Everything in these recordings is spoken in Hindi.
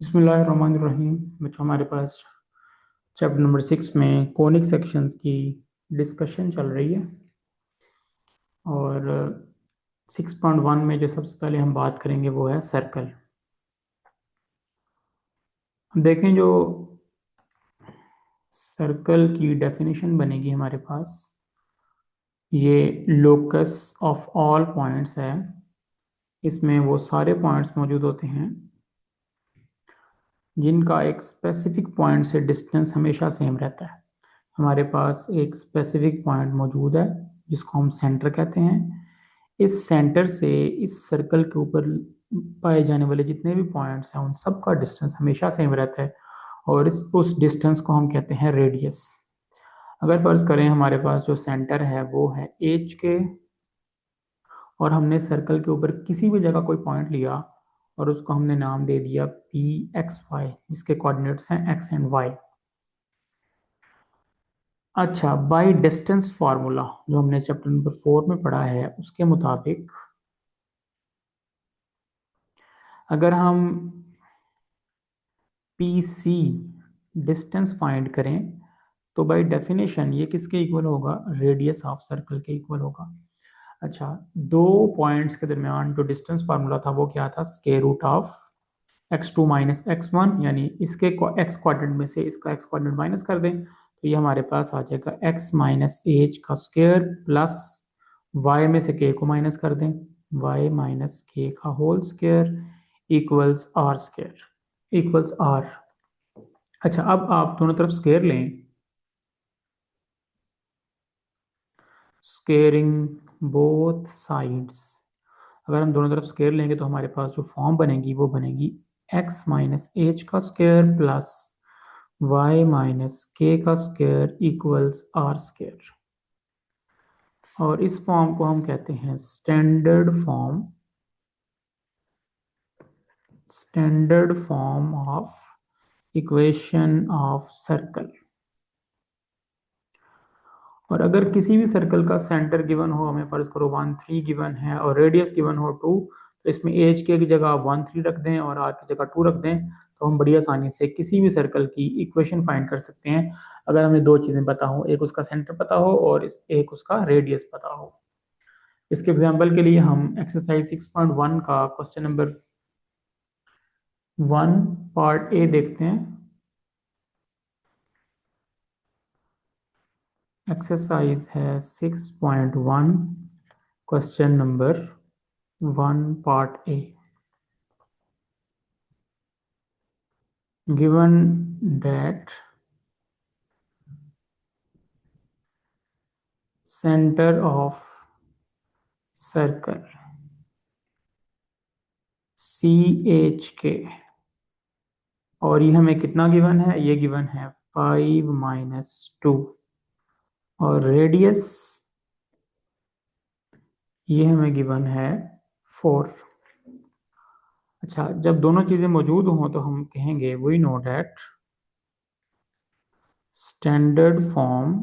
बिस्मिल्लाहिर्रहमानिर्रहीम। बच्चों, हमारे पास चैप्टर नंबर 6 में कोनिक सेक्शंस की डिस्कशन चल रही है। और 6.1 में जो सबसे पहले हम बात करेंगे वो है सर्कल। देखें, जो सर्कल की डेफिनेशन बनेगी हमारे पास, ये लोकस ऑफ ऑल पॉइंट्स है। इसमें वो सारे पॉइंट्स मौजूद होते हैं जिनका एक स्पेसिफिक पॉइंट से डिस्टेंस हमेशा सेम रहता है। हमारे पास एक स्पेसिफिक पॉइंट मौजूद है जिसको हम सेंटर कहते हैं। इस सेंटर से इस सर्कल के ऊपर पाए जाने वाले जितने भी पॉइंट्स हैं उन सब का डिस्टेंस हमेशा सेम रहता है, और उस डिस्टेंस को हम कहते हैं रेडियस। अगर फर्ज करें हमारे पास जो सेंटर है वो है एच के, और हमने सर्कल के ऊपर किसी भी जगह कोई पॉइंट लिया और उसको हमने नाम दे दिया पी एक्स वाई, जिसके कोऑर्डिनेट्स हैं एक्स एंड वाई। अच्छा, बाय डिस्टेंस फार्मूला जो हमने चैप्टर नंबर 4 में पढ़ा है उसके मुताबिक अगर हम पी सी डिस्टेंस फाइंड करें तो बाय डेफिनेशन ये किसके इक्वल होगा? रेडियस ऑफ सर्कल के इक्वल होगा। अच्छा, दो पॉइंट्स के दरमियान जो डिस्टेंस फार्मूला था वो क्या था? Square root of x2 minus x1, यानी इसके एक्स क्वाड्रेंट में से इसका एक्स क्वाड्रेंट माइनस कर दें तो ये हमारे पास आ जाएगा x माइनस एच का स्क्वायर प्लस y में से k को माइनस कर दें y माइनस k का whole square equals r square equals r. अच्छा, अब आप दोनों तरफ स्क्वायर लें, स्क्वेयरिंग बोथ साइड्स। अगर हम दोनों तरफ स्क्वायर लेंगे तो हमारे पास जो फॉर्म बनेगी वो बनेगी x माइनस एच का square plus y minus k का स्क्वायर इक्वल्स आर स्क्वायर। और इस फॉर्म को हम कहते हैं standard form of equation of circle. और अगर किसी भी सर्कल का सेंटर गिवन हो, हमें फर्ज करो 1 3 गिवन है और रेडियस गिवन हो 2, तो इसमें एच के की जगह 1 3 रख दें और आर की जगह 2 रख दें तो हम बड़ी आसानी से किसी भी सर्कल की इक्वेशन फाइंड कर सकते हैं, अगर हमें दो चीज़ें पता हो, एक उसका सेंटर पता हो और एक उसका रेडियस पता हो। इसके एग्जाम्पल के लिए हम एक्सरसाइज 6.1 का क्वेश्चन नंबर 1 पार्ट ए देखते हैं। एक्सरसाइज है 6.1 question number 1 part A. given that center of circle CHK, और ये हमें कितना गिवन है? ये गिवन है 5 - 2, और रेडियस ये हमें गिवन है 4। अच्छा, जब दोनों चीजें मौजूद हों तो हम कहेंगे we know that standard form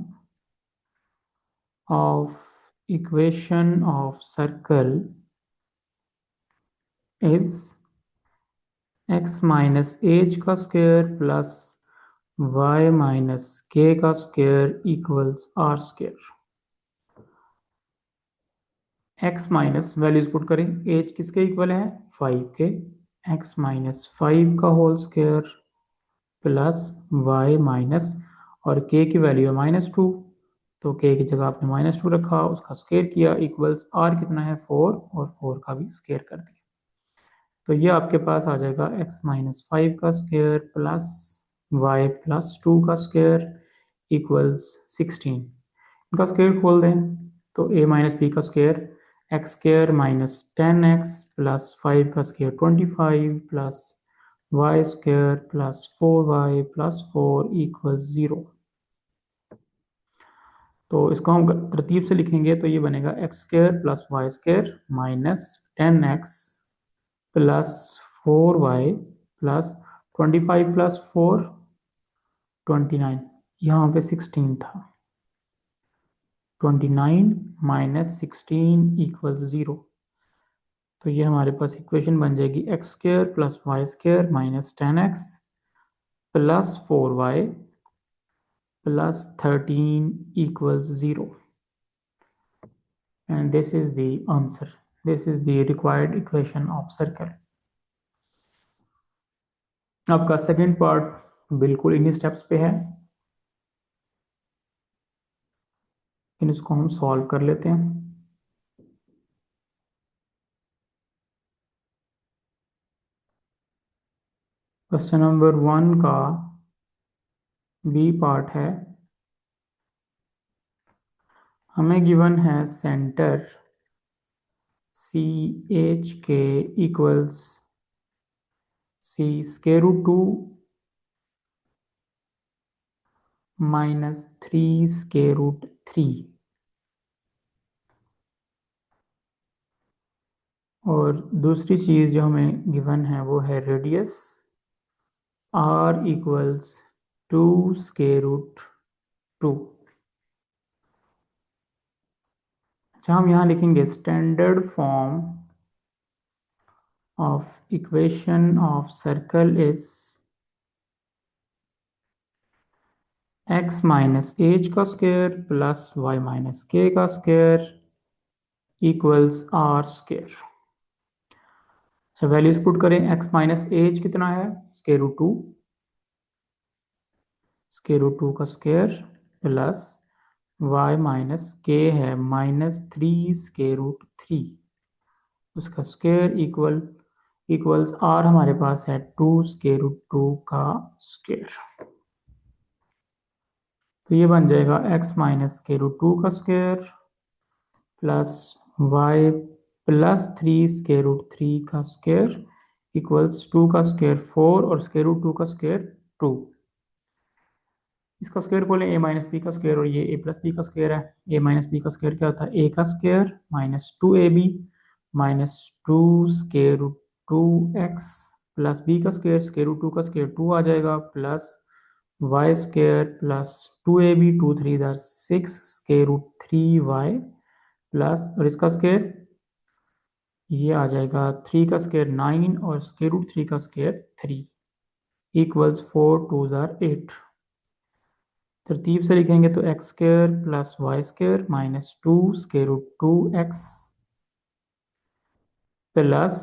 of equation of circle is x minus h का square plus y minus k का square equals r square. x minus values put करें, h किसके इक्वल है? 5 के। x माइनस 5 का whole square plus y minus, और k की वैल्यू है -2, तो k की जगह आपने -2 रखा, उसका स्क्वायर किया, इक्वल्स r कितना है? 4, और 4 का भी स्क्वायर कर दिया। तो ये आपके पास आ जाएगा x माइनस 5 का स्क्वायर प्लस y प्लस 2 का स्क्वायर इक्वल्स 16। इनका स्क्वायर खोल दें तो a माइनस बी का square x square minus 10x plus 5 का square 25 plus y square plus 4y plus 4 equals 0। तो इसको हम तरतीब से लिखेंगे तो ये बनेगा x square plus y square minus 10x plus 4y plus 25 plus 4 29, यहाँ पे 16 था। 29 - 16 इक्वल्स 0। तो ये हमारे पास इक्वेशन बन जाएगी x square plus y square minus 10x plus 4y plus 13 equals 0, and this is the answer. This is the required equation of circle. आपका सेकंड पार्ट बिल्कुल इन्हीं स्टेप्स पे है, लेकिन इसको हम सॉल्व कर लेते हैं। क्वेश्चन नंबर 1 का बी पार्ट है। हमें गिवन है centre C H K equals C square root 2 minus 3 square root 3, और दूसरी चीज जो हमें गिवन है वो है radius r equals 2 square root 2। अच्छा, हम यहाँ लिखेंगे standard form of equation of circle is x minus h का square plus y minus k का स्क्वायर इक्वल्स r स्क्वायर। अच्छा, वैल्यूज पुट करें। x माइनस एच कितना है, स्क्वायर रूट 2, स्क्वायर रूट 2 का स्क्वायर प्लस y माइनस के है माइनस 3 स्क्वायर रूट 3, उसका स्क्वायर इक्वल्स r हमारे पास है 2 स्क्वायर रूट 2 का स्क्वायर। तो ये बन जाएगा x माइनस स्क्वायर रूट 2 का square plus y plus 3 square root 3 का स्क्वायर इक्वल्स 2 का स्क्वायर 4 और स्क्वायर रूट 2 का स्क्वायर 2। इसका स्क्वायर बोले a माइनस बी का स्क्वायर, और ये a प्लस बी का स्क्वायर है। a माइनस बी का स्क्वायर क्या होता है, a का square minus 2ab minus 2 square root 2x plus b का स्क्वायर रूट 2 का स्क्वायर 2 आ जाएगा, plus y square plus 2ab 2 3 इधर 6 स्क्वायर रूट 3y प्लस, और इसका स्क्वायर ये आ जाएगा 3 का स्क्वायर 9 और स्क्वायर रूट 3 का स्क्वायर 3 इक्वल्स 4 2 8। तरतीब से लिखेंगे तो x square plus y square minus 2 square root 2x plus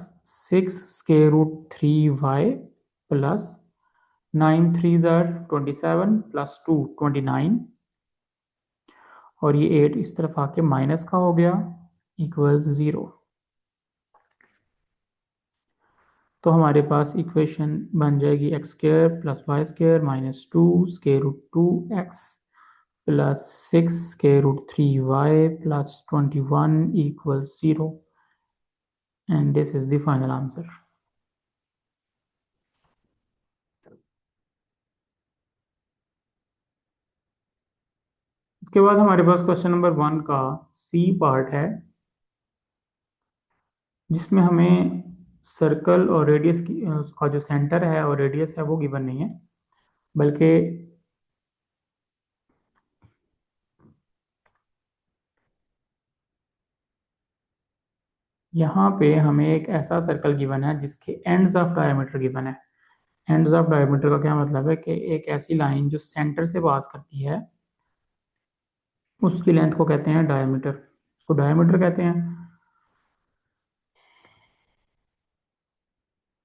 6 square root 3y plus 9 3 27 plus 2 29, और ये 8 इस तरफ आके माइनस का हो गया इक्वल्स 0। तो हमारे पास इक्वेशन बन जाएगी x square plus y square minus 2 square root 2x plus 6 square root 3y plus 21 equals 0, and this is the final answer. उसके बाद हमारे पास क्वेश्चन नंबर 1 का सी पार्ट है, जिसमें हमें सर्कल और रेडियस की उसका जो सेंटर है और रेडियस है वो गिवन नहीं है, बल्कि यहाँ पे हमें एक ऐसा सर्कल गिवन है जिसके एंड्स ऑफ डायमीटर गिवन है। एंड्स ऑफ डायमीटर का क्या मतलब है कि एक ऐसी लाइन जो सेंटर से पास करती है उसकी लेंथ को कहते हैं डायमीटर, उसको डायमीटर कहते हैं।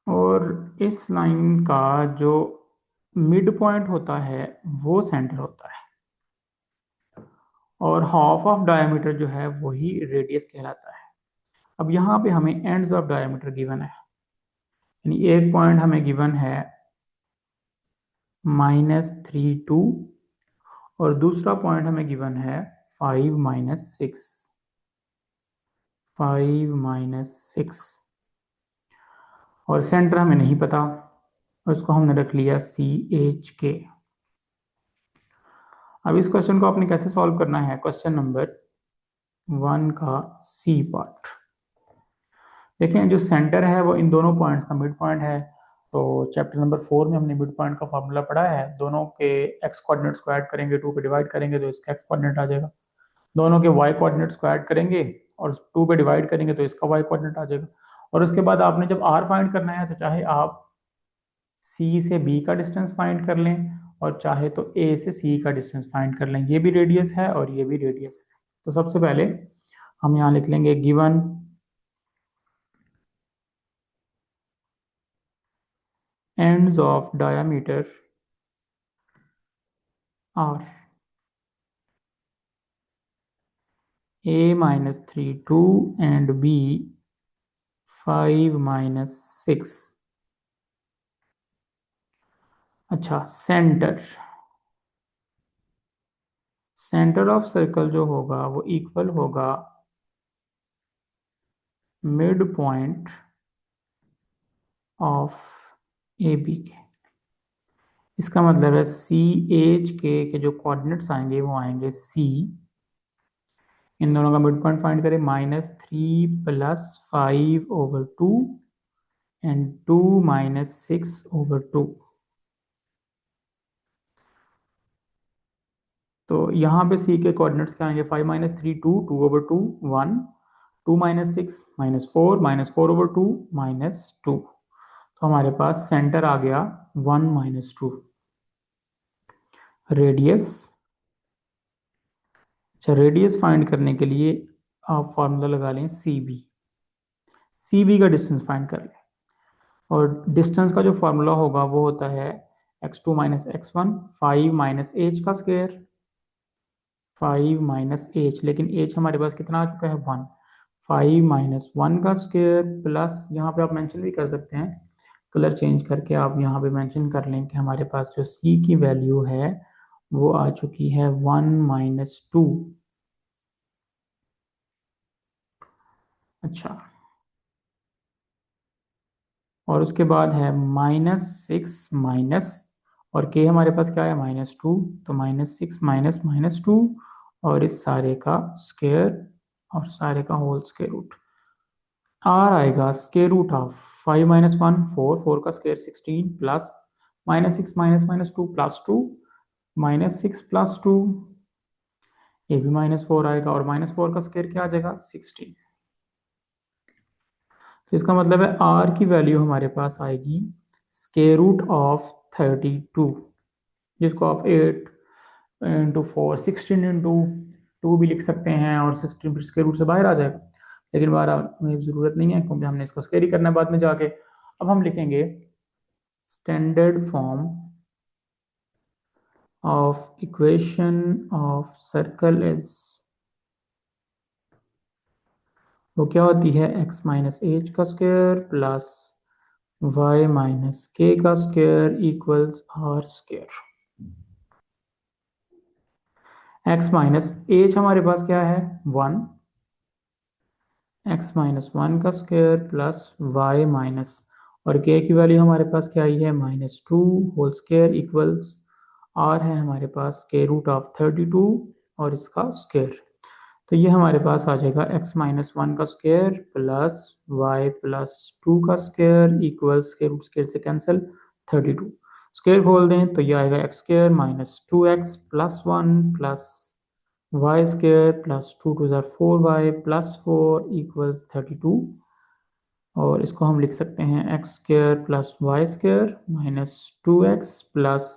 और इस लाइन का जो मिड पॉइंट होता है वो सेंटर होता है, और हाफ ऑफ डायमीटर जो है वही रेडियस कहलाता है। अब यहाँ पे हमें एंड्स ऑफ डायमीटर गिवन है, यानी एक पॉइंट हमें गिवन है -3 2, और दूसरा पॉइंट हमें गिवन है 5 6 और सेंटर हमें नहीं पता, और इसको हमने रख लिया CH के। अब इस क्वेश्चन को आपने कैसे सॉल्व करना है, क्वेश्चन नंबर 1 का सी पार्ट। देखें, जो सेंटर है वो इन दोनों पॉइंट्स का मिड पॉइंट है। तो चैप्टर नंबर 4 में हमने मिड पॉइंट का फॉर्मूला पढ़ा है। दोनों के एक्स कोऑर्डिनेट्स को ऐड करेंगे, 2 पे डिवाइड करेंगे तो इसका एक्स कोऑर्डिनेट आ जाएगा। दोनों के वाई कोऑर्डिनेट्स को ऐड करेंगे और 2 पे डिवाइड करेंगे तो इसका वाई कोऑर्डिनेट आ जाएगा। और उसके बाद आपने जब आर फाइंड करना है तो चाहे आप सी से बी का डिस्टेंस फाइंड कर लें और चाहे तो ए से सी का डिस्टेंस फाइंड कर लें। ये भी रेडियस है और ये भी रेडियस है। तो सबसे पहले हम यहाँ लिख लेंगे given ends of diameter are a minus 3 2 and b 5 minus 6। अच्छा, सेंटर ऑफ सर्कल जो होगा वो इक्वल होगा mid point of A B के। इसका मतलब है सी एच के जो कोऑर्डिनेट्स आएंगे वो आएंगे सी, इन दोनों का मिड पॉइंट फाइंड करें, -3 + 5/2 एंड 2 - 6/2। तो यहाँ पे सी के कोऑर्डिनेट्स क्या आएंगे, 5 - 3 2, 2/2 1, 2 - 6 -4, -4/2 -2। तो हमारे पास सेंटर आ गया 1 - 2। रेडियस, अच्छा रेडियस फाइंड करने के लिए आप फॉर्मूला लगा लें सी बी का डिस्टेंस फाइंड कर लें। और डिस्टेंस का जो फॉर्मूला होगा वो होता है x2 - x1 5 - h का स्क्वायर, 5 - h, लेकिन h हमारे पास कितना आ चुका है 1, 5 - 1 का स्क्वायर प्लस, यहाँ पे आप मेंशन भी कर सकते हैं कलर चेंज करके, आप यहाँ पे मेंशन कर लें कि हमारे पास जो c की वैल्यू है वो आ चुकी है 1 - 2। अच्छा, और उसके बाद है -6 माइनस, और के हमारे पास क्या है -2, तो -6 -2, और इस सारे का स्क्वायर और सारे का होल स्क्वायर रूट। आर आएगा स्क्वायर रूट ऑफ 5 - 1 4, 4 का स्क्वायर 16 प्लस -6 -2 +2 -6 +2, ये भी -4 आएगा, और -4 का स्क्वायर क्या आ जाएगा 16। तो इसका मतलब है आर की वैल्यू हमारे पास आएगी स्क्वायर रूट ऑफ 32, जिसको आप 8 × 4 16 × 2 भी लिख सकते हैं, और 16 फिर स्क्वायर रूट से बाहर आ जाएगा, लेकिन बाहर हमें ज़रूरत नहीं है क्योंकि हमने इसका स्क्वायर ही करना है बाद में जाके। अब हम लिखेंगे standard form of equation of circle is, वो क्या होती है x - h का स्क्वायर प्लस y - k का square equals r square. x - h हमारे पास क्या है 1, x - 1 का स्क्वायर प्लस y माइनस, और k की वैल्यू हमारे पास क्या आई है -2 होल स्क्वायर इक्वल्स r है हमारे पास स्क्वायर रूट ऑफ 32 और इसका स्क्वायर। तो ये हमारे पास आ जाएगा x - 1 का स्क्वायर प्लस y प्लस 2 का square equals square root square से कैंसिल 32, स्क्वायर खोल दें तो ये आएगा x square minus 2x plus 1 plus y square plus 2 2 ज़ार 4y प्लस 4 इक्वल्स 32, और इसको हम लिख सकते हैं x square plus y square minus 2x plus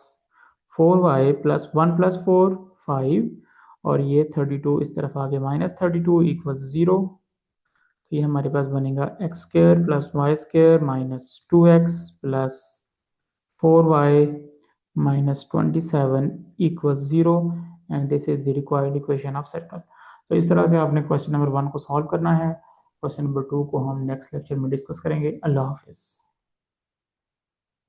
4y plus 1 plus 4 5, और ये 32 इस तरफ आ गया -32 इक्वल्स 0। तो ये हमारे पास बनेगा x square plus y square minus 2x plus 4y minus 27 equals 0, and this is the required equation of circle। तो इस तरह से आपने क्वेश्चन नंबर 1 को सॉल्व करना है। क्वेश्चन नंबर 2 को हम नेक्स्ट लेक्चर में डिस्कस करेंगे। अल्लाह हाफिज़।